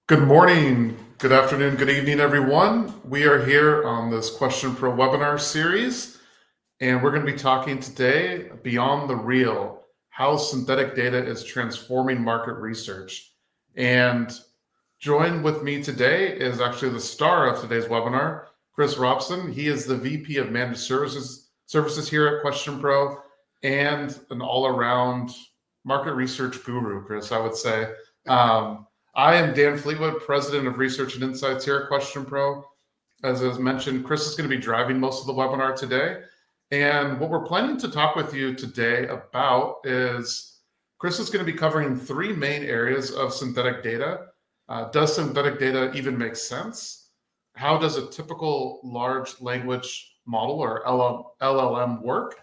Good morning, good afternoon, good evening, everyone. We are here on this Question Pro webinar series, and we're going to be talking today Beyond the Real, how synthetic data is transforming market research. And joined with me today is actually the star of today's webinar, Chris Robson. He is the VP of Managed Services here at Question Pro and an all-around market research guru, Chris, I would say. I am Dan Fleetwood, President of Research and Insights here at Question Pro. As mentioned, Chris is going to be driving most of the webinar today. And what we're planning to talk with you today about is Chris is going to be covering three main areas of synthetic data. Does synthetic data even make sense? How does a typical large language model or LLM work?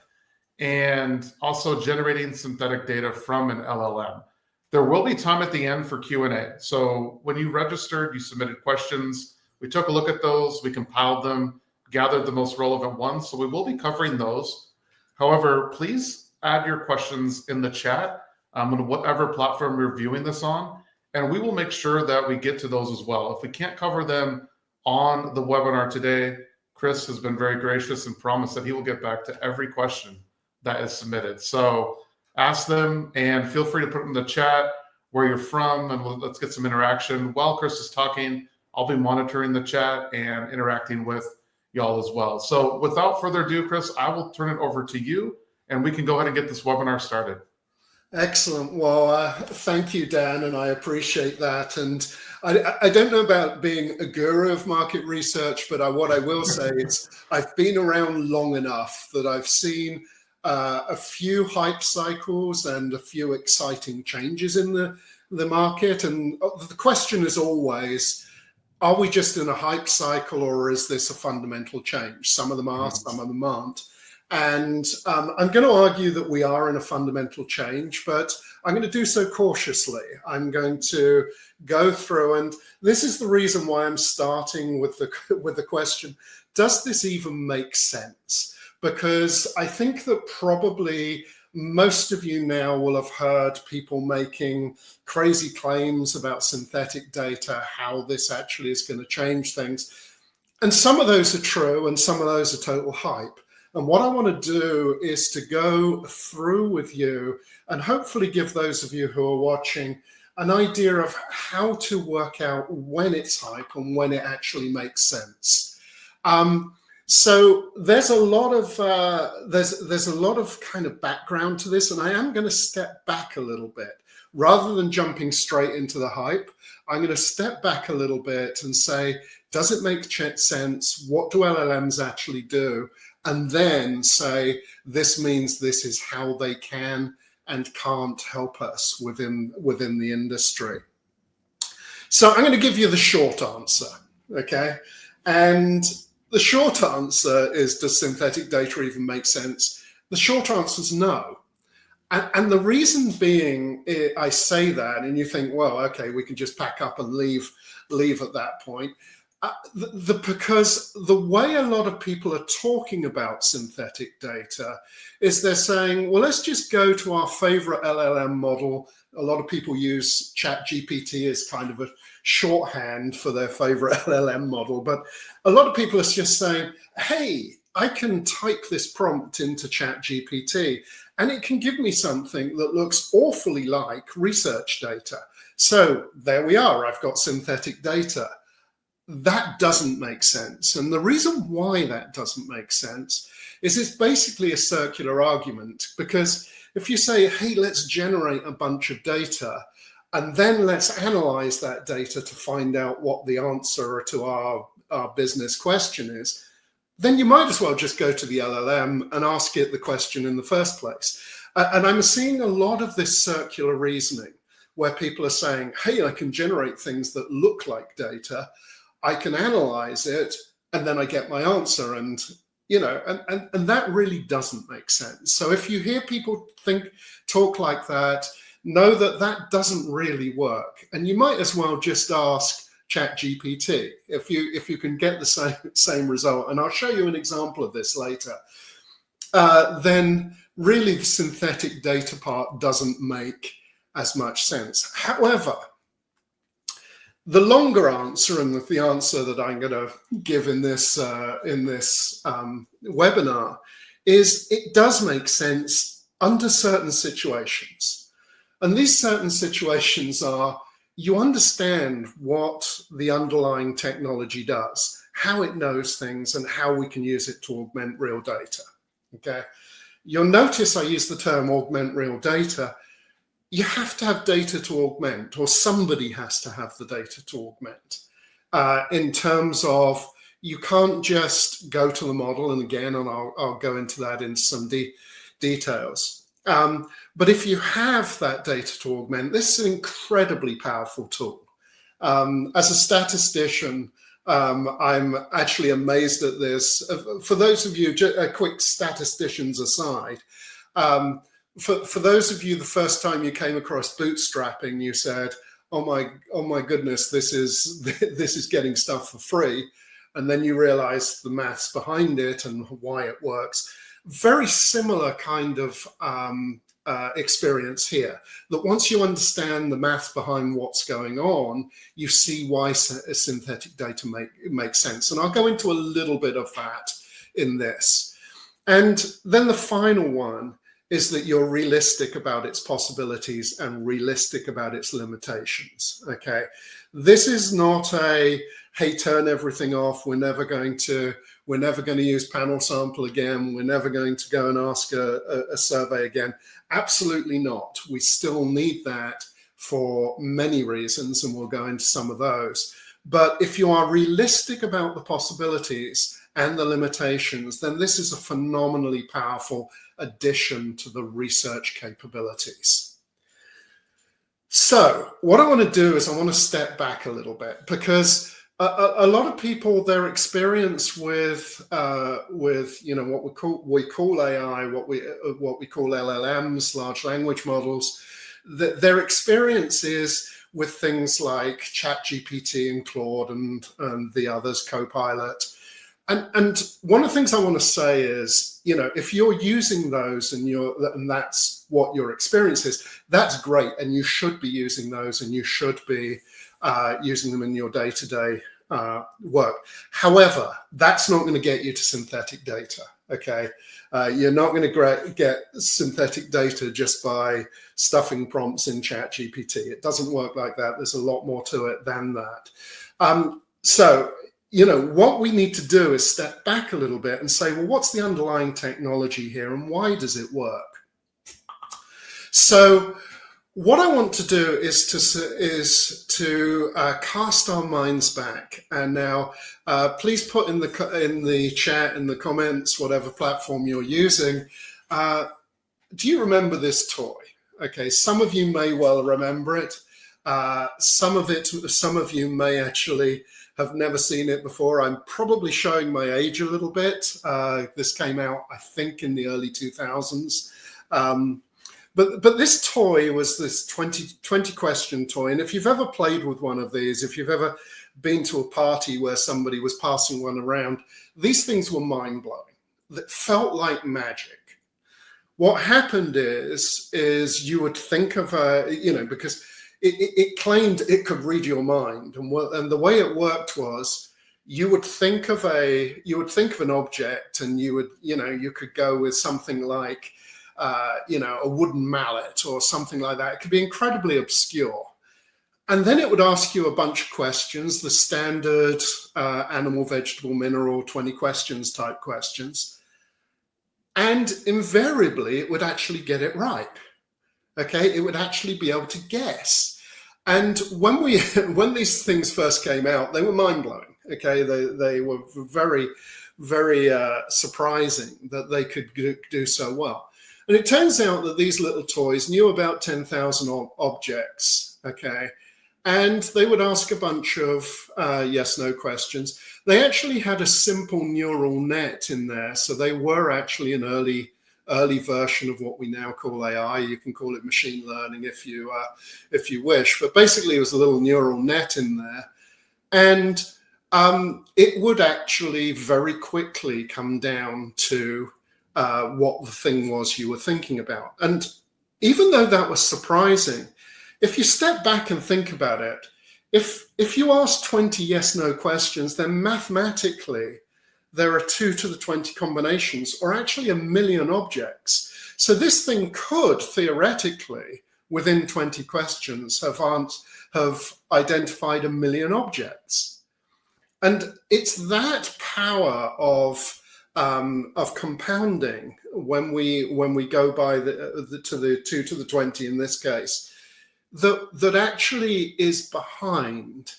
And also generating synthetic data from an LLM. There will be time at the end for Q&A. So when you registered, you submitted questions. We took a look at those. We compiled them, gathered the most relevant ones. So we will be covering those. However, please add your questions in the chat on whatever platform you're viewing this on. And we will make sure that we get to those as well. If we can't cover them on the webinar today, Chris has been very gracious and promised that he will get back to every question that is submitted. So ask them and feel free to put them in the chat where you're from, and let's get some interaction. While Chris is talking, I'll be monitoring the chat and interacting with y'all as well. So without further ado, Chris, I will turn it over to you and we can go ahead and get this webinar started. Excellent. Well, thank you, Dan, and I appreciate that. And I don't know about being a guru of market research, but what I will say is I've been around long enough that I've seen a few hype cycles and a few exciting changes in the market. And the question is always, are we just in a hype cycle or is this a fundamental change? Some of them are, some of them aren't. And I'm going to argue that we are in a fundamental change, but I'm going to do so cautiously. I'm going to go through, and this is the reason why I'm starting with the question, does this even make sense? Because I think that probably most of you now will have heard people making crazy claims about synthetic data, how this actually is going to change things. And some of those are true and some of those are total hype. And what I want to do is to go through with you and hopefully give those of you who are watching an idea of how to work out when it's hype and when it actually makes sense. So there's a lot of there's a lot of kind of background to this, and I am going to step back a little bit rather than jumping straight into the hype. I'm going to step back a little bit and say, does it make sense? What do LLMs actually do? And then say, this means this is how they can and can't help us within the industry. So I'm going to give you the short answer, okay? And the short answer is, does synthetic data even make sense? The short answer is no. And the reason being, I say that, and you think, well, okay, we can just pack up and leave at that point. Because the way a lot of people are talking about synthetic data is they're saying, well, let's just go to our favorite LLM model. A lot of people use ChatGPT as kind of a shorthand for their favorite LLM model. But a lot of people are just saying, hey, I can type this prompt into ChatGPT and it can give me something that looks awfully like research data. So there we are. I've got synthetic data. That doesn't make sense. And the reason why that doesn't make sense is it's basically a circular argument, because if you say, hey, let's generate a bunch of data and then let's analyze that data to find out what the answer to our business question is, then you might as well just go to the LLM and ask it the question in the first place. And I'm seeing a lot of this circular reasoning where people are saying, hey, I can generate things that look like data. I can analyze it and then I get my answer, and and that really doesn't make sense. So if you hear people talk like that, know that that doesn't really work, and you might as well just ask ChatGPT if you can get the same result. And I'll show you an example of this later. Then really the synthetic data part doesn't make as much sense. However, The longer answer, and the answer that I'm going to give in this webinar, is it does make sense under certain situations. And these certain situations are, you understand what the underlying technology does, how it knows things, and how we can use it to augment real data. Okay. You'll notice I use the term augment real data. You have to have data to augment, or somebody has to have the data to augment. In terms of, you can't just go to the model, and again, and I'll go into that in some details. But if you have that data to augment, this is an incredibly powerful tool. As a statistician, I'm actually amazed at this. For those of you, a quick statisticians aside, for those of you, the first time you came across bootstrapping, you said, oh my goodness, this is getting stuff for free. And then you realize the maths behind it and why it works. Very similar kind of experience here, that once you understand the math behind what's going on, you see why synthetic data makes sense. And I'll go into a little bit of that in this. And then the final one is that you're realistic about its possibilities and realistic about its limitations. Okay, this is not a, hey, turn everything off, we're never going to use panel sample again, we're never going to go and ask a survey again. Absolutely not. We still need that for many reasons, and we'll go into some of those. But if you are realistic about the possibilities and the limitations, then this is a phenomenally powerful addition to the research capabilities. So what I want to do is I want to step back a little bit, because a lot of people, their experience with what we call AI, what we call LLMs, large language models, their experience is with things like ChatGPT and Claude and the others, Copilot. And one of the things I want to say is, if you're using those and that's what your experience is, that's great, and you should be using those, and you should be using them in your day-to-day work. However, that's not going to get you to synthetic data. Okay, you're not going to get synthetic data just by stuffing prompts in ChatGPT. It doesn't work like that. There's a lot more to it than that. So what we need to do is step back a little bit and say, well, what's the underlying technology here and why does it work? So what I want to do is to cast our minds back. And now, please put in the chat, in the comments, whatever platform you're using, do you remember this toy? Okay, some of you may well remember it. Some of you may actually have never seen it before. I'm probably showing my age a little bit. This came out, I think, in the early 2000s. But this toy was this 20 question toy. And if you've ever played with one of these, if you've ever been to a party where somebody was passing one around, these things were mind-blowing. That felt like magic. What happened is you would think of because it claimed it could read your mind, and the way it worked was you would think of an object, and you could go with something like a wooden mallet or something like that. It could be incredibly obscure, and then it would ask you a bunch of questions, the standard animal, vegetable, mineral 20 questions type questions, and invariably it would actually get it right. Okay, it would actually be able to guess. And when these things first came out, they were mind-blowing. Okay, they were very, very surprising that they could do so well. And it turns out that these little toys knew about 10,000 objects. Okay, and they would ask a bunch of yes/no questions. They actually had a simple neural net in there, so they were actually an early version of what we now call AI. You can call it machine learning if you wish, but basically it was a little neural net in there, and it would actually very quickly come down to what the thing was you were thinking about. And even though that was surprising, if you step back and think about it, If you ask 20 yes/no questions, then mathematically there are 2 to the 20 combinations, or actually 1,000,000 objects. So this thing could theoretically, within 20 questions, have identified 1,000,000 objects. And it's that power of compounding when we go by to the 2 to the 20 in this case, that actually is behind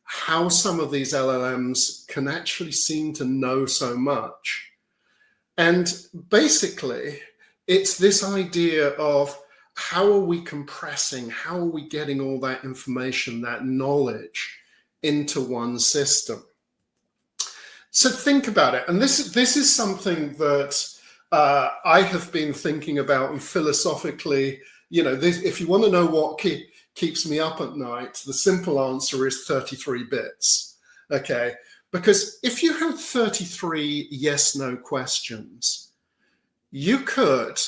how some of these LLMs can actually seem to know so much. And basically, it's this idea of how are we compressing, how are we getting all that information, that knowledge into one system? So think about it. And this is something that I have been thinking about, and philosophically, if you want to know what keeps me up at night, the simple answer is 33 bits. Okay, because if you had 33 yes/no questions, you could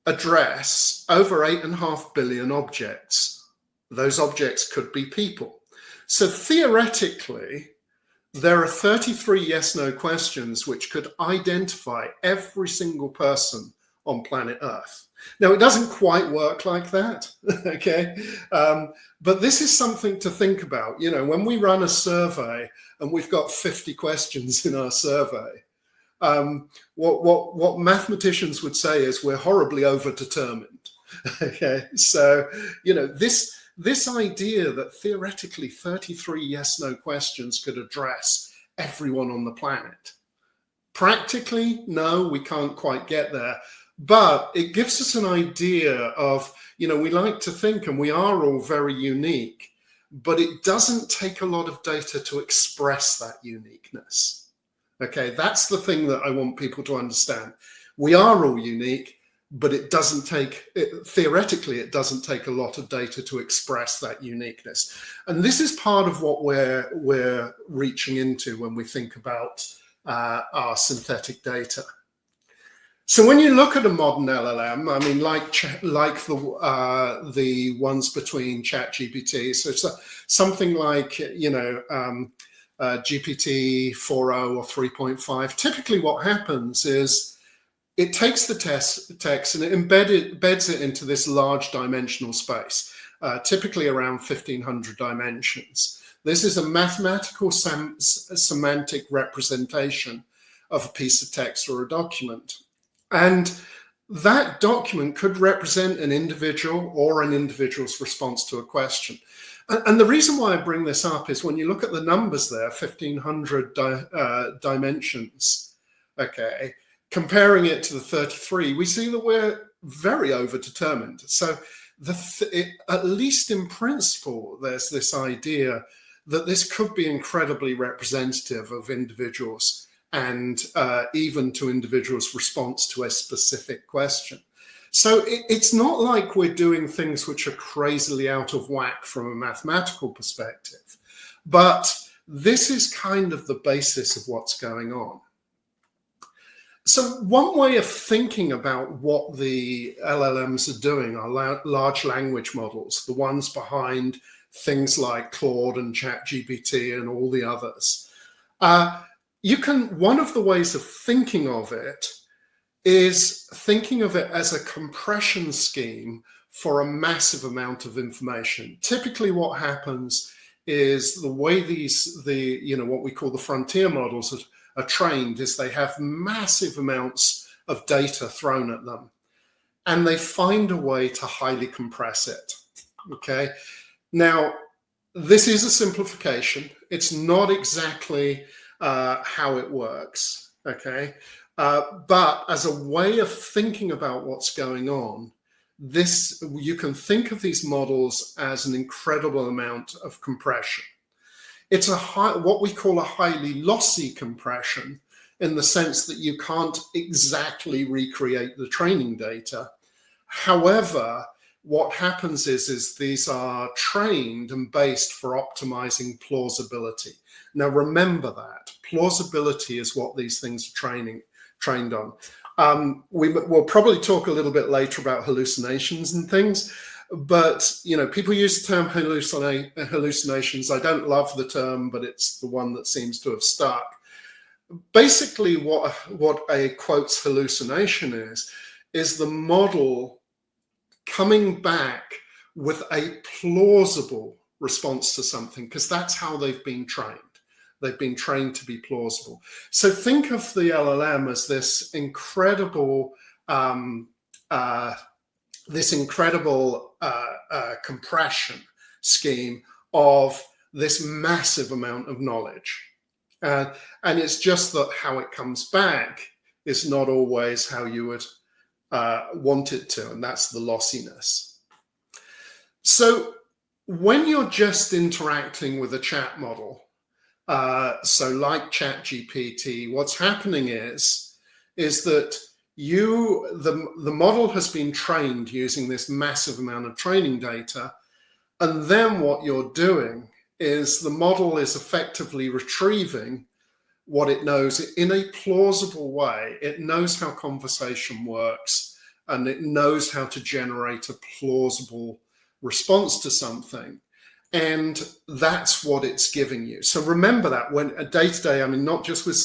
address over 8.5 billion objects. Those objects could be people. So theoretically, there are 33 yes/no questions which could identify every single person on planet Earth. Now, it doesn't quite work like that, okay? But this is something to think about. When we run a survey and we've got 50 questions in our survey, what mathematicians would say is we're horribly overdetermined, okay? So, this idea that theoretically 33 yes/no questions could address everyone on the planet. Practically, no, we can't quite get there. But it gives us an idea of, we like to think, and we are all very unique, but it doesn't take a lot of data to express that uniqueness. Okay, that's the thing that I want people to understand. We are all unique, but theoretically, it doesn't take a lot of data to express that uniqueness. And this is part of what we're reaching into when we think about our synthetic data. So when you look at a modern LLM, I mean, like the ones between ChatGPT, so it's something like GPT 4.0 or 3.5. Typically, what happens is it takes the text and it embeds it into this large dimensional space, typically around 1,500 dimensions. This is a mathematical semantic representation of a piece of text or a document. And that document could represent an individual or an individual's response to a question. And the reason why I bring this up is when you look at the numbers there, 1,500 dimensions, okay, comparing it to the 33, we see that we're very overdetermined. So at least in principle, there's this idea that this could be incredibly representative of individuals and even to individuals' response to a specific question. So it's not like we're doing things which are crazily out of whack from a mathematical perspective, but this is kind of the basis of what's going on. So one way of thinking about what the LLMs are doing are large language models, the ones behind things like Claude and ChatGPT and all the others. One of the ways of thinking of it is thinking of it as a compression scheme for a massive amount of information. Typically what happens is the way what we call the frontier models are trained is they have massive amounts of data thrown at them and they find a way to highly compress it, okay? Now, this is a simplification. It's not exactly how it works, okay? But as a way of thinking about what's going on, you can think of these models as an incredible amount of compression. It's what we call a highly lossy compression in the sense that you can't exactly recreate the training data. However, what happens is these are trained and based for optimizing plausibility. Now, remember that plausibility is what these things are trained on. We'll probably talk a little bit later about hallucinations and things, But people use the term hallucinations. I don't love the term, but it's the one that seems to have stuck. Basically, what a quotes hallucination is the model coming back with a plausible response to something, because that's how they've been trained. They've been trained to be plausible. So think of the LLM as this incredible compression scheme of this massive amount of knowledge. And it's just that how it comes back is not always how you would want it to, and that's the lossiness. So when you're just interacting with a chat model, so like ChatGPT, what's happening is that the model has been trained using this massive amount of training data, and then what you're doing is the model is effectively retrieving what it knows in a plausible way. It knows how conversation works, and it knows how to generate a plausible response to something. And that's what it's giving you. So remember that when a day-to-day, I mean, not just with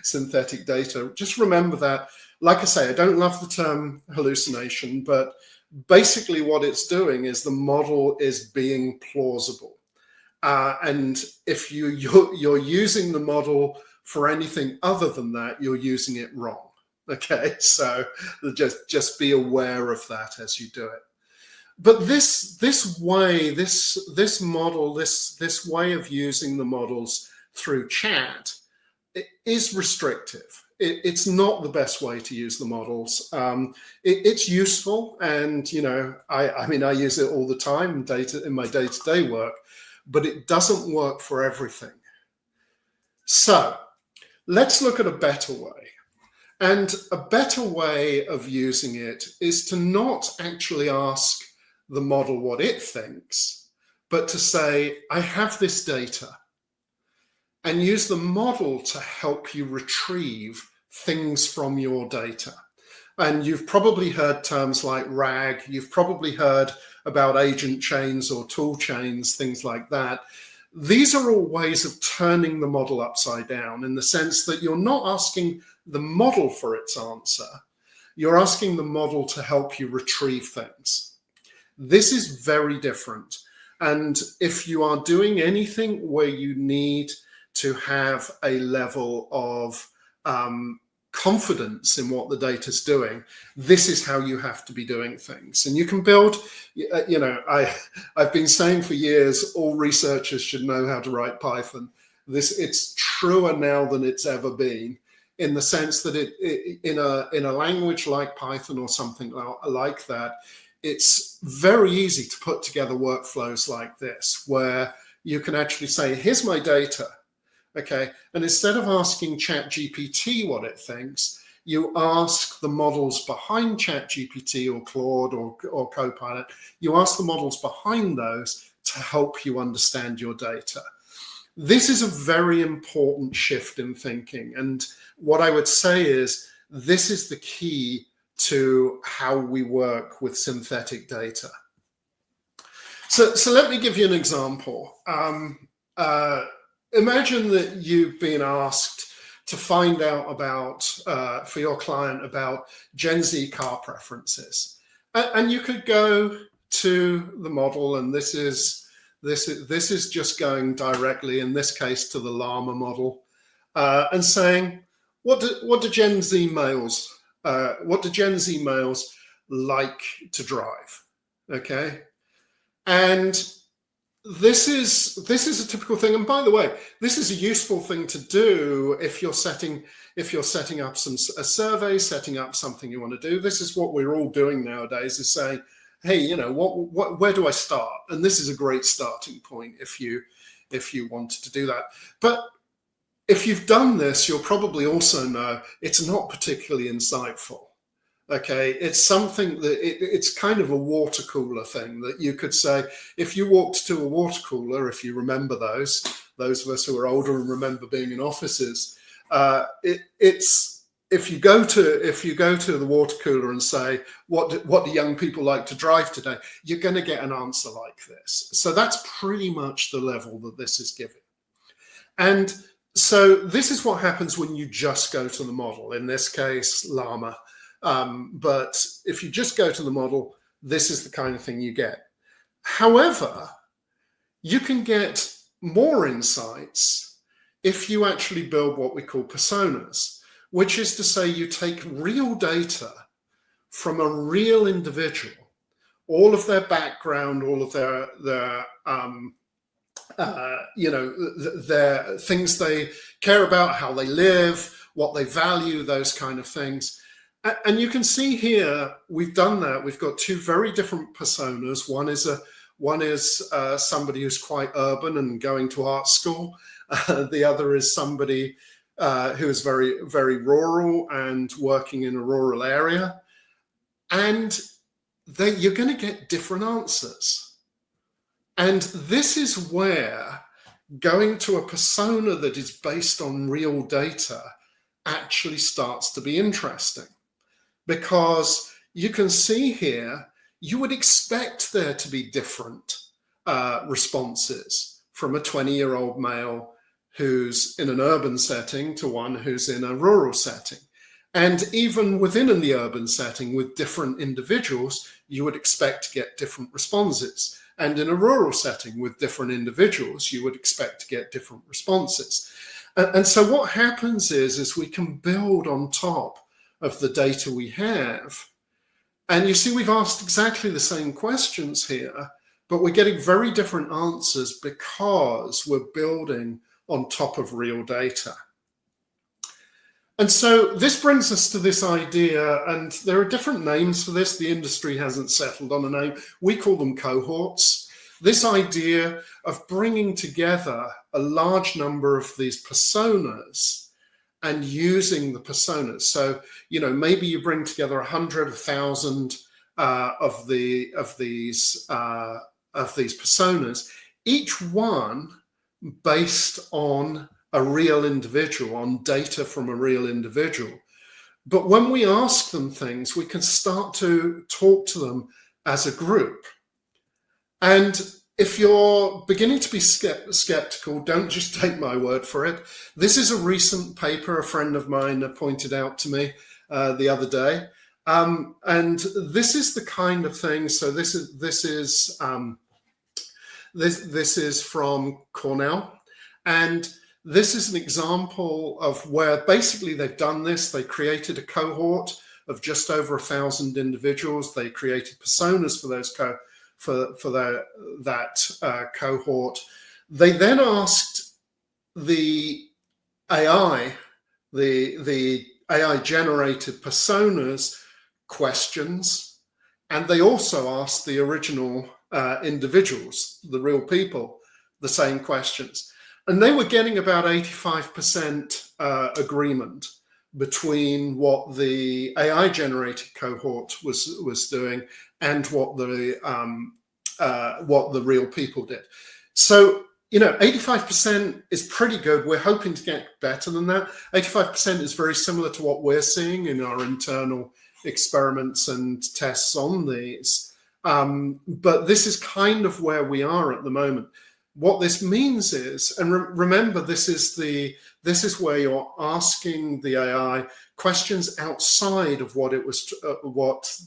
synthetic data, just remember that, like I say, I don't love the term hallucination, but basically what it's doing is the model is being plausible. And if you're using the model for anything other than that, you're using it wrong. Okay, so just be aware of that as you do it. But this model, this way of using the models through chat is restrictive. It's not the best way to use the models. It's useful, and I mean I use it all the time in my day-to-day work, but it doesn't work for everything. So let's look at a better way. And a better way of using it is to not actually ask the model what it thinks, but to say, I have this data, and use the model to help you retrieve things from your data. And you've probably heard terms like RAG, you've probably heard about agent chains or tool chains, things like that. These are all ways of turning the model upside down, in the sense that you're not asking the model for its answer, you're asking the model to help you retrieve things. This is very different. And if you are doing anything where you need to have a level of confidence in what the data is doing, this is how you have to be doing things. And you can build, I've been saying for years, all researchers should know how to write Python. It's truer now than it's ever been, in the sense that in a language like Python or something like that, it's very easy to put together workflows like this, where you can actually say, here's my data, okay? And instead of asking ChatGPT what it thinks, you ask the models behind ChatGPT or Claude or Copilot, you ask the models behind those to help you understand your data. This is a very important shift in thinking. And what I would say is, this is the key to how we work with synthetic data. So let me give you an example. Imagine that you've been asked to find out about, for your client, about Gen Z car preferences. And you could go to the model, and this is just going directly, in this case, to the Llama model, and saying, what do Gen Z males like to drive? Okay, and this is a typical thing. And by the way, this is a useful thing to do if you're setting up a survey, setting up something you want to do. This is what we're all doing nowadays, is saying, hey, where do I start? And this is a great starting point if you wanted to do that. But if you've done this, you'll probably also know it's not particularly insightful. Okay, it's something that it's kind of a water cooler thing that you could say, if you walked to a water cooler, if you remember those of us who are older and remember being in offices, it's if you go to the water cooler and say, what do young people like to drive today, you're going to get an answer like this. So that's pretty much the level that this is giving. And so this is what happens when you just go to the model, in this case, llama. But if you just go to the model, this is the kind of thing you get. However, you can get more insights if you actually build what we call personas, which is to say you take real data from a real individual, all of their background, all of their things they care about, how they live, what they value, those kind of things. And you can see here, we've done that. We've got two very different personas. One is somebody who's quite urban and going to art school. The other is somebody who is very, very rural and working in a rural area. And you're going to get different answers. And this is where going to a persona that is based on real data actually starts to be interesting. Because you can see here, you would expect there to be different responses from a 20-year-old male who's in an urban setting to one who's in a rural setting. And even within the urban setting with different individuals, you would expect to get different responses. And in a rural setting with different individuals, you would expect to get different responses. And so what happens is we can build on top of the data we have. And you see, we've asked exactly the same questions here, but we're getting very different answers because we're building on top of real data. And so this brings us to this idea, and there are different names for this. The industry hasn't settled on a name. We call them cohorts. This idea of bringing together a large number of these personas and using the personas. So, maybe you bring together 100, 1,000 of these personas, each one based on a real individual, on data from a real individual. But when we ask them things, we can start to talk to them as a group. And if you're beginning to be skeptical, don't just take my word for it. This is a recent paper a friend of mine pointed out to me the other day. And this is the kind of thing. So this is from Cornell. And this is an example of where basically they've done this. They created a cohort of just over 1,000 individuals. They created personas for those cohort. They then asked the AI, the AI generated personas questions, and they also asked the original individuals, the real people, the same questions. And they were getting about 85% agreement between what the AI generated cohort was doing and what the real people did. So, 85% is pretty good. We're hoping to get better than that. 85% is very similar to what we're seeing in our internal experiments and tests on these. But this is kind of where we are at the moment. What this means is, and remember, this is where you're asking the AI questions outside of what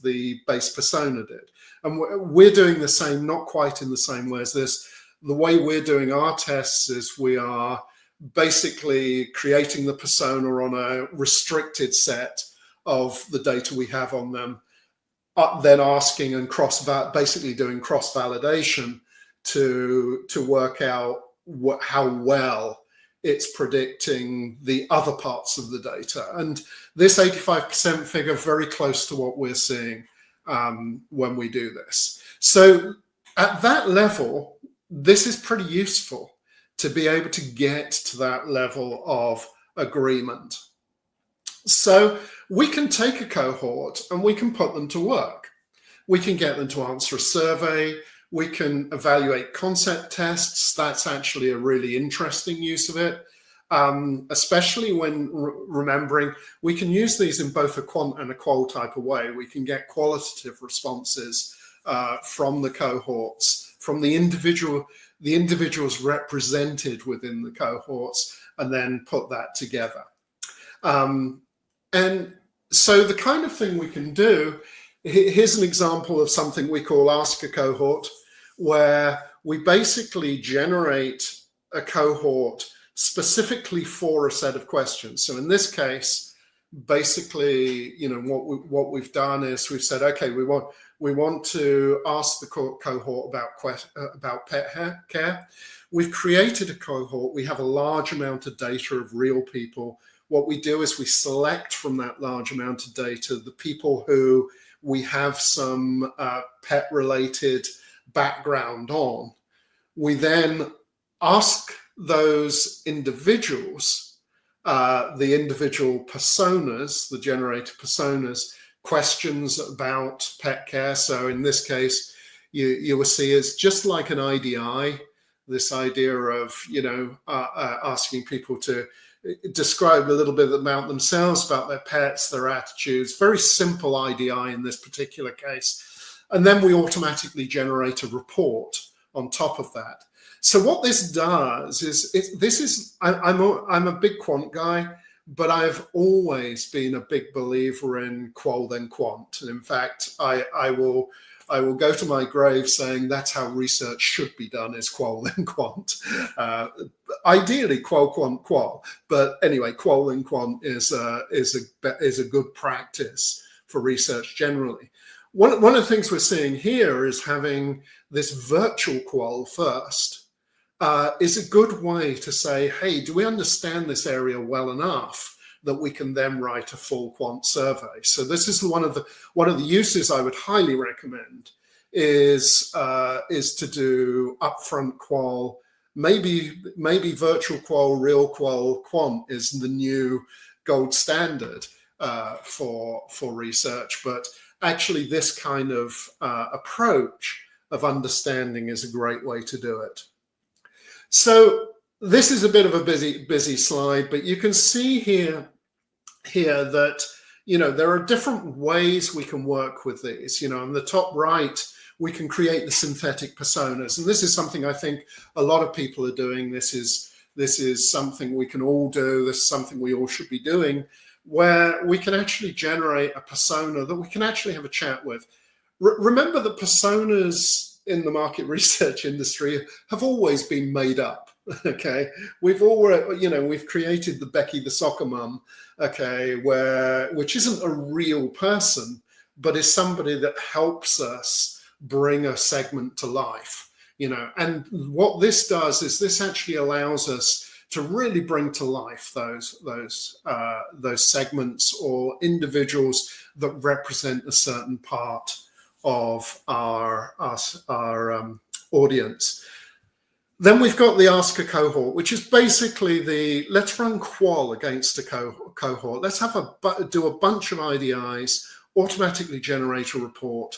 the base persona did, and we're doing the same, not quite in the same way as this. The way we're doing our tests is we are basically creating the persona on a restricted set of the data we have on them, then asking and basically doing cross validation to work out how well it's predicting the other parts of the data. And this 85% figure, very close to what we're seeing when we do this. So at that level, this is pretty useful to be able to get to that level of agreement. So we can take a cohort and we can put them to work. We can get them to answer a survey. We can evaluate concept tests. That's actually a really interesting use of it. especially when remembering we can use these in both a quant and a qual type of way. We can get qualitative responses from the cohorts, from the individuals represented within the cohorts, and then put that together. And so the kind of thing we can do, here's an example of something we call Ask a Cohort, where we basically generate a cohort specifically for a set of questions. So in this case, basically, what we've done is we've said, okay, we want to ask the cohort about pet care. We've created a cohort. We have a large amount of data of real people. What we do is we select from that large amount of data the people who we have some pet-related background on. We then ask those individuals, the individual personas, the generated personas, questions about pet care. So in this case, you will see it's just like an IDI, this idea of, asking people to describe a little bit about themselves, about their pets, their attitudes. Very simple IDI in this particular case. And then we automatically generate a report on top of that. So what this does is, I'm a big quant guy, but I've always been a big believer in qual then quant. And in fact, I will go to my grave saying that's how research should be done, is qual then quant. Ideally qual quant qual, but anyway, qual then quant is a good practice for research generally. One of the things we're seeing here is having this virtual qual first is a good way to say, hey, do we understand this area well enough that we can then write a full quant survey? So this is one of the uses I would highly recommend is to do upfront qual. Maybe virtual qual, real qual, quant is the new gold standard for research, but actually this kind of approach of understanding is a great way to do it. So this is a bit of a busy slide, but you can see here that there are different ways we can work with these. On the top right, we can create the synthetic personas, and this is something I think a lot of people are doing. This is something we can all do. This is something we all should be doing, where we can actually generate a persona that we can actually have a chat with. Remember that personas in the market research industry have always been made up. Okay, we've created the Becky the soccer mum, okay, which isn't a real person, but is somebody that helps us bring a segment to life. And what this does is this actually allows us to really bring to life those segments or individuals that represent a certain part of our audience. Then we've got the Ask a Cohort, which is basically let's run qual against a cohort. Let's do a bunch of IDIs, automatically generate a report.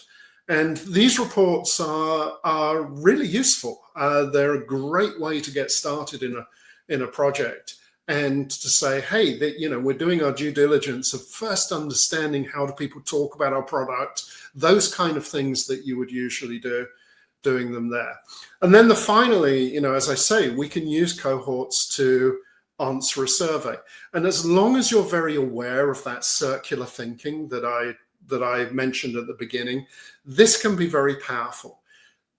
And these reports are really useful. They're a great way to get started in a project and to say, hey, we're doing our due diligence of first understanding how do people talk about our product, those kind of things that you would usually do, doing them there. And then finally, as I say, we can use cohorts to answer a survey. And as long as you're very aware of that circular thinking that I mentioned at the beginning, this can be very powerful.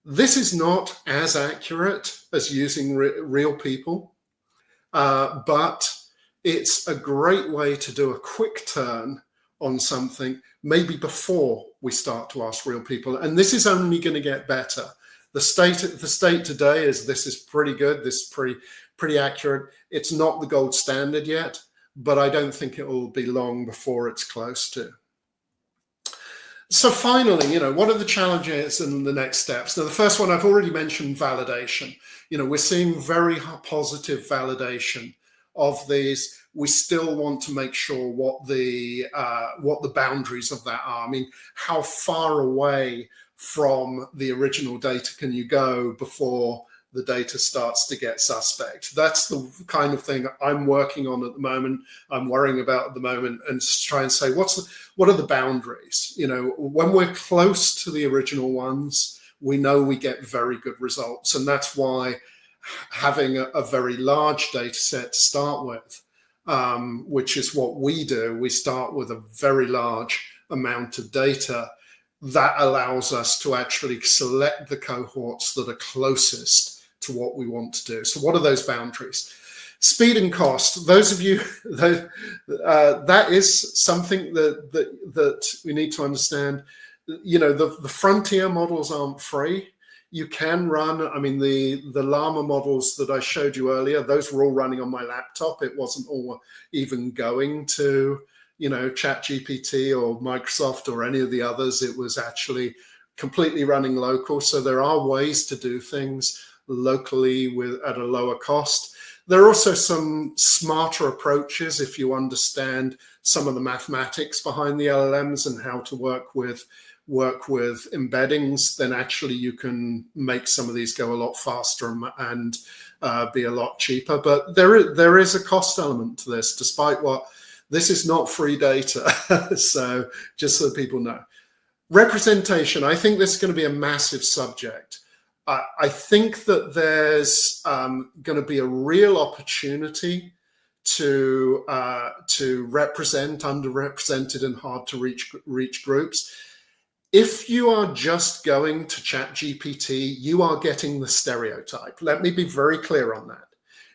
This is not as accurate as using real people, but it's a great way to do a quick turn on something, maybe before we start to ask real people. And this is only going to get better. The state today is this is pretty good. This is pretty accurate. It's not the gold standard yet, but I don't think it will be long before it's close to. So finally, what are the challenges and the next steps? Now, the first one I've already mentioned, validation. We're seeing very positive validation of these. We still want to make sure what the boundaries of that are. I mean, how far away from the original data can you go before the data starts to get suspect. That's the kind of thing I'm working on at the moment, I'm worrying about at the moment, and try and say, what are the boundaries? You know, when we're close to the original ones, we know we get very good results. And that's why having a very large data set to start with, which is what we do, we start with a very large amount of data that allows us to actually select the cohorts that are closest to what we want to do. So what are those boundaries? Speed and cost. Those of you, that is something that we need to understand. You know, the frontier models aren't free. You can run, I mean, the llama models that I showed you earlier, those were all running on my laptop. It wasn't all even going to, you know, ChatGPT or Microsoft or any of the others. It was actually completely running local. So there are ways to do things locally at a lower cost. There are also some smarter approaches if you understand some of the mathematics behind the LLMs and how to work with embeddings. Then actually you can make some of these go a lot faster and be a lot cheaper. But there is a cost element to this, despite what, this is not free data. So just so people know. Representation, I think this is going to be a massive subject. I think that there's going to be a real opportunity to represent underrepresented and hard to reach groups. If you are just going to ChatGPT, you are getting the stereotype. Let me be very clear on that.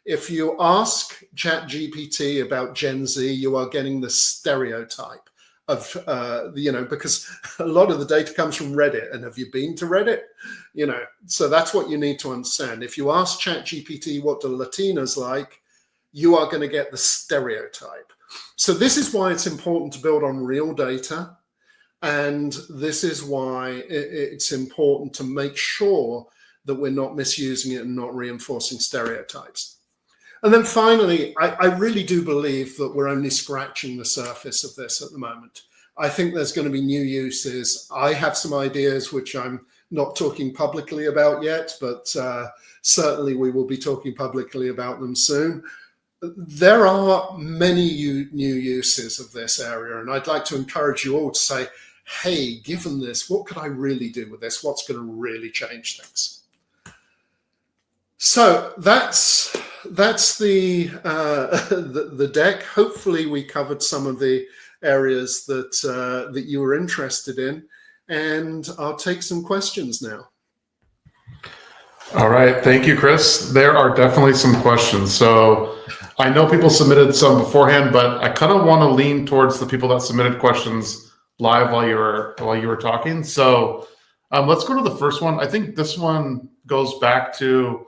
If you ask ChatGPT about Gen Z, you are getting the stereotype of, you know, because a lot of the data comes from Reddit. And have you been to Reddit? You know, so that's what you need to understand. If you ask ChatGPT what do Latinas like, you are going to get the stereotype. So this is why it's important to build on real data. And this is why it's important to make sure that we're not misusing it and not reinforcing stereotypes. And then finally, I really do believe that we're only scratching the surface of this at the moment. I think there's going to be new uses. I have some ideas which I'm not talking publicly about yet, but certainly we will be talking publicly about them soon. There are many new uses of this area, and I'd like to encourage you all to say, hey, given this, what could I really do with this? What's going to really change things? So that's the deck. Hopefully we covered some of the areas that you were interested in, and I'll take some questions now. All right, thank you, Chris. There are definitely some questions. So I know people submitted some beforehand, but I kind of want to lean towards the people that submitted questions live while you were talking. So let's go to the first one. I think this one goes back to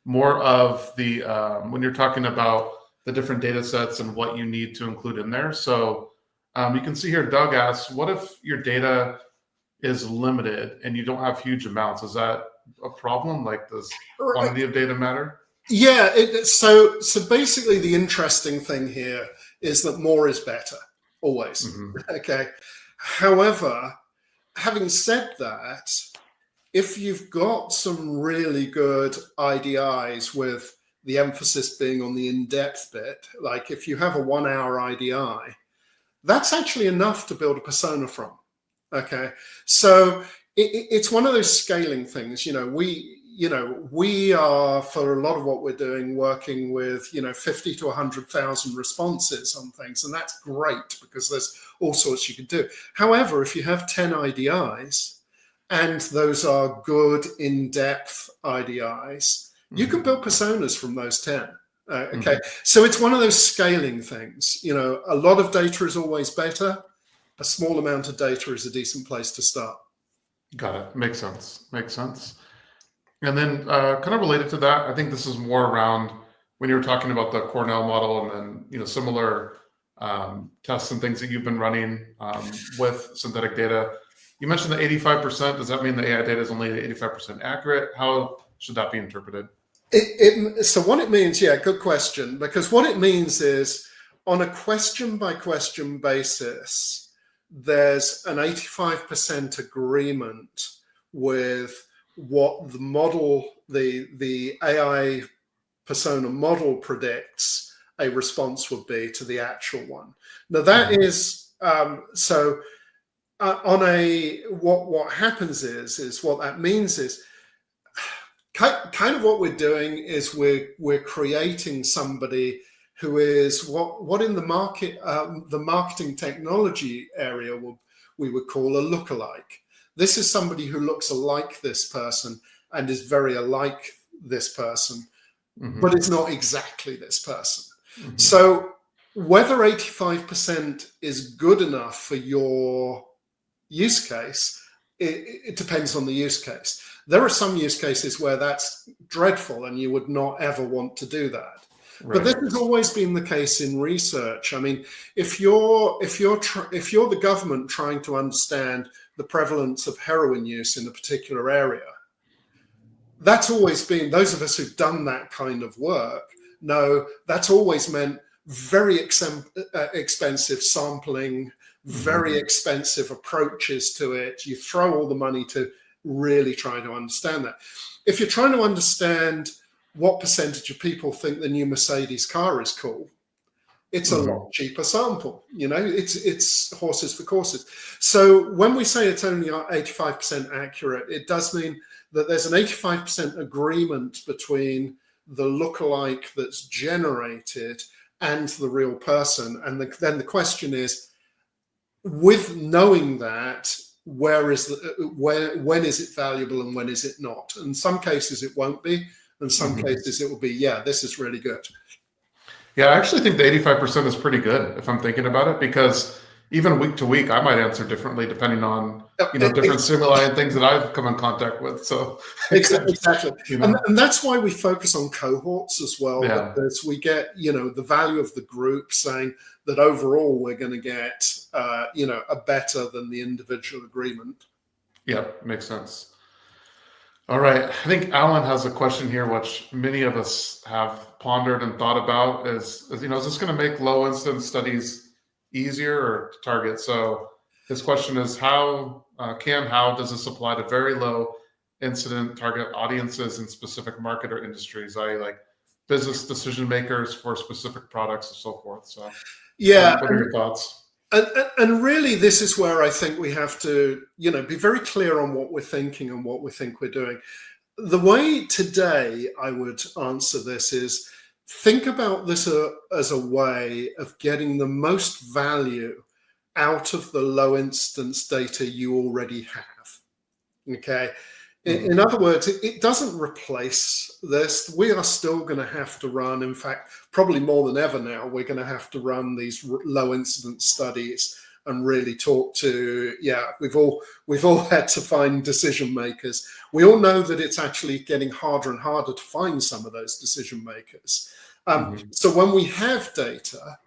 more of the when you're talking about the different data sets and what you need to include in there. So you can see here, Doug asks, what if your data is limited and you don't have huge amounts? Is that a problem? Like, does quantity of data matter? Yeah, so basically the interesting thing here is that more is better, always. Mm-hmm. Okay. However, having said that, if you've got some really good IDIs with the emphasis being on the in-depth bit, like if you have a 1 hour IDI, that's actually enough to build a persona from. Okay. So it's one of those scaling things. We are, for a lot of what we're doing, working with 50 to 100,000 responses on things, and that's great because there's all sorts you can do. However, if you have 10 IDIs and those are good in-depth IDIs, you can build personas from those 10. Okay, so it's one of those scaling things. A lot of data is always better. A small amount of data is a decent place to start. Got it. Makes sense. Makes sense. And then kind of related to that, I think this is more around when you were talking about the Cornell model and then similar tests and things that you've been running with synthetic data. You mentioned the 85%. Does that mean the AI data is only 85% accurate? How should that be interpreted? So what it means, yeah, good question. Because what it means is on a question by question basis, there's an 85% agreement with what the model, the AI persona model predicts a response would be to the actual one. Now that is so. What happens is what that means is kind of what we're doing is we're creating somebody who is what in the marketing technology area we would call a lookalike. This is somebody who looks like this person and is very alike this person, but it's not exactly this person. So whether 85% is good enough for your use case, it depends on the use case. There are some use cases where that's dreadful and you would not ever want to do that. Right. But this has always been the case in research. I mean, if you're the government trying to understand the prevalence of heroin use in a particular area, that's always been, those of us who've done that kind of work know that's always meant very expensive sampling, very expensive approaches to it. You throw all the money to really try to understand that. If you're trying to understand what percentage of people think the new Mercedes car is cool, it's a lot cheaper sample. It's horses for courses. So when we say it's only 85% accurate, it does mean that there's an 85% agreement between the lookalike that's generated and the real person. And then the question is, with knowing that, when is it valuable and when is it not? In some cases it won't be, in some cases it will be, yeah, this is really good. Yeah, I actually think the 85% is pretty good if I'm thinking about it, because even week to week, I might answer differently depending on different stimuli and things that I've come in contact with. So exactly, and that's why we focus on cohorts as well, because we get the value of the group saying that overall we're going to get a better than the individual agreement. Yeah, makes sense. All right, I think Alan has a question here, which many of us have pondered and thought about. Is this going to make low incidence studies easier or to target? So his question is, how does this apply to very low incident target audiences in specific market or industries, i.e. like business decision makers for specific products and so forth? So yeah, what are your thoughts? And really, this is where I think we have to, be very clear on what we're thinking and what we think we're doing. The way today I would answer this is, think about this as a way of getting the most value out of the low instance data you already have. Okay. In other words, it doesn't replace this. We are still going to have to run, in fact, probably more than ever now, we're going to have to run these low incidence studies and really talk to, we've all had to find decision makers. We all know that it's actually getting harder and harder to find some of those decision makers. So when we have data,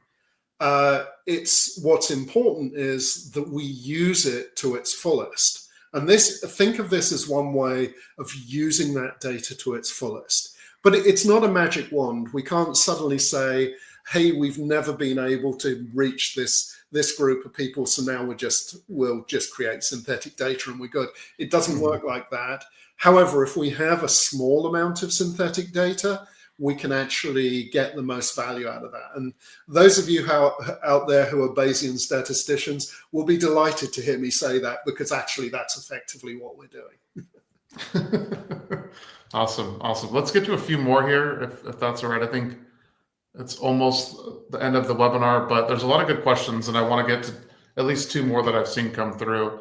what's important is that we use it to its fullest. And think of this as one way of using that data to its fullest. But it's not a magic wand. We can't suddenly say, hey, we've never been able to reach this group of people, so now we'll just create synthetic data and we're good. It doesn't work like that. However, if we have a small amount of synthetic data, we can actually get the most value out of that. And those of you out there who are Bayesian statisticians will be delighted to hear me say that, because actually that's effectively what we're doing. Awesome. Let's get to a few more here, if that's all right. I think it's almost the end of the webinar, but there's a lot of good questions, and I want to get to at least two more that I've seen come through.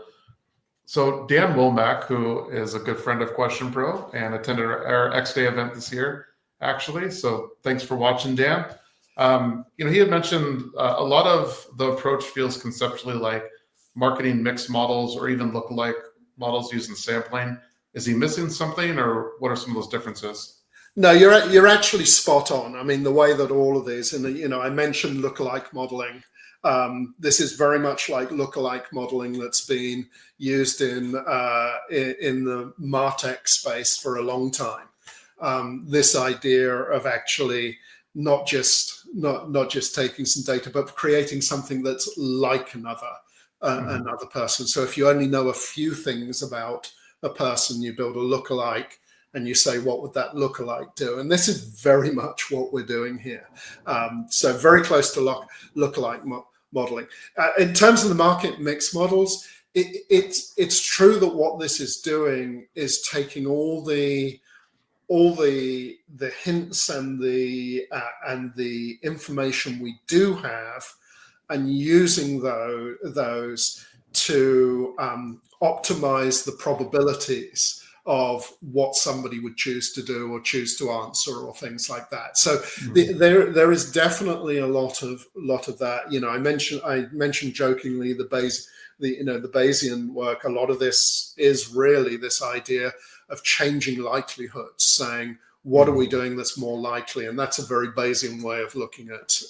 So Dan Womack, who is a good friend of Question Pro and attended our X Day event this year, actually. So thanks for watching, Dan. He had mentioned a lot of the approach feels conceptually like marketing mix models or even lookalike models using sampling. Is he missing something, or what are some of those differences? No, you're actually spot on. I mean, the way that all of these, and I mentioned lookalike modeling. This is very much like lookalike modeling that's been used in the MarTech space for a long time. This idea of actually not just taking some data, but creating something that's like another person. So if you only know a few things about a person, you build a lookalike, and you say, what would that lookalike do? And this is very much what we're doing here. So very close to lookalike modeling. In terms of the market mix models, it's true that what this is doing is taking all the hints and the information we do have, and using those to optimize the probabilities of what somebody would choose to do or choose to answer or things like that. So there is definitely a lot of that. I mentioned jokingly the Bayesian work. A lot of this is really this idea of changing likelihoods, saying what are we doing that's more likely, and that's a very Bayesian way of looking at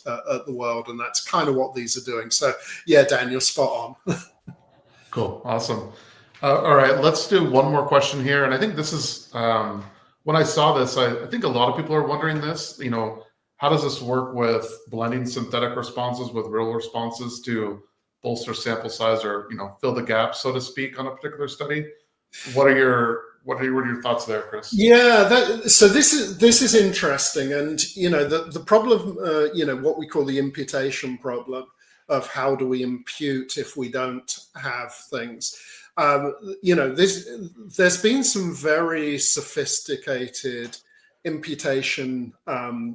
the world, and that's kind of what these are doing. So yeah, Dan, you're spot on. Cool, awesome. All right, let's do one more question here. And I think this is, when I saw this, I think a lot of people are wondering this, how does this work with blending synthetic responses with real responses to bolster sample size or, fill the gap, so to speak, on a particular study? What are your thoughts there, Chris? Yeah, so this is interesting. And, the problem, what we call the imputation problem of how do we impute if we don't have things. There's been some very sophisticated imputation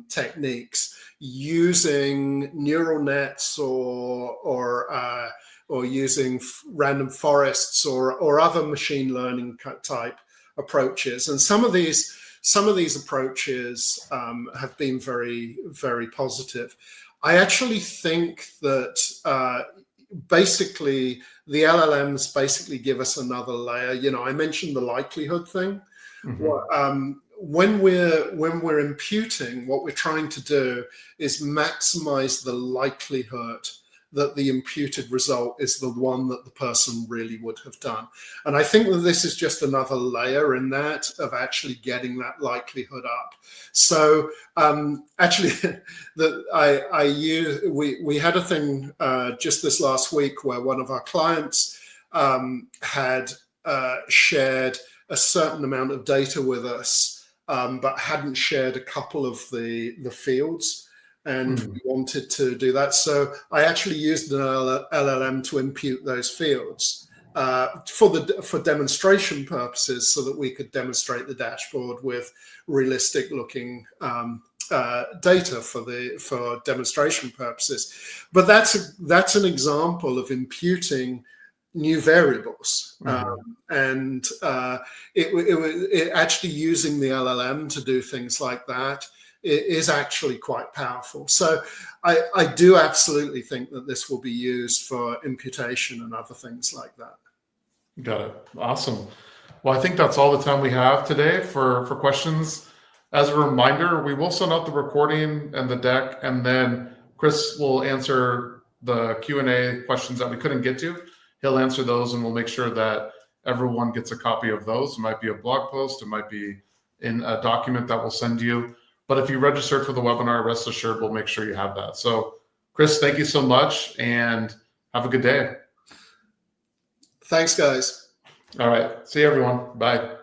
techniques using neural nets or using random forests or other machine learning type approaches. And some of these approaches have been very, very positive. I actually think that basically the LLMs basically give us another layer. I mentioned the likelihood thing. When we're imputing, what we're trying to do is maximize the likelihood that the imputed result is the one that the person really would have done. And I think that this is just another layer in that of actually getting that likelihood up. So actually, we had a thing just this last week where one of our clients had shared a certain amount of data with us, but hadn't shared a couple of the fields. And we wanted to do that. So I actually used an LLM to impute those fields for demonstration purposes, so that we could demonstrate the dashboard with realistic looking data for demonstration purposes. But that's an example of imputing new variables, and it actually using the LLM to do things like that is actually quite powerful. So I do absolutely think that this will be used for imputation and other things like that. Got it. Awesome. Well, I think that's all the time we have today for questions. As a reminder, we will send out the recording and the deck, and then Chris will answer the Q&A questions that we couldn't get to. He'll answer those, and we'll make sure that everyone gets a copy of those. It might be a blog post, it might be in a document that we'll send you. But if you registered for the webinar, rest assured we'll make sure you have that. So Chris, thank you so much, and have a good day. Thanks, guys. All right. See you, everyone. Bye.